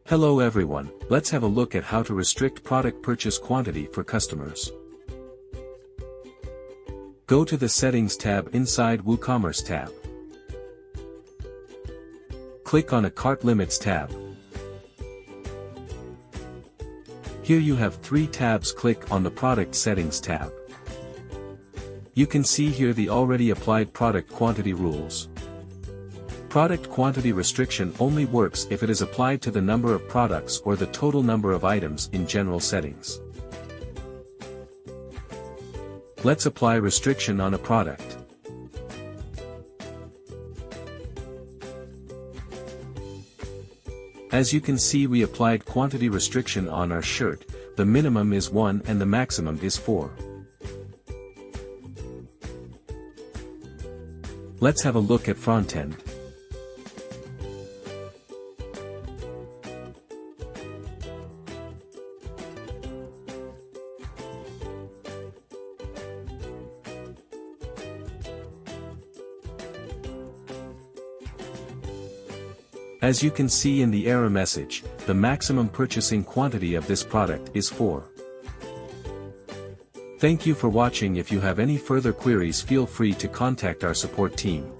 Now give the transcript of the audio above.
Hello everyone, let's have a look at how to restrict product purchase quantity for customers. Go to the Settings tab inside WooCommerce tab. Click on a Cart Limits tab. Here you have 3 tabs. Click on the Product Settings tab. You can see here the already applied product quantity rules. Product quantity restriction only works if it is applied to the number of products or the total number of items in general settings. Let's apply restriction on a product. As you can see, we applied quantity restriction on our shirt. The minimum is 1 and the maximum is 4. Let's have a look at front end. As you can see in the error message, the maximum purchasing quantity of this product is 4. Thank you for watching. If you have any further queries, feel free to contact our support team.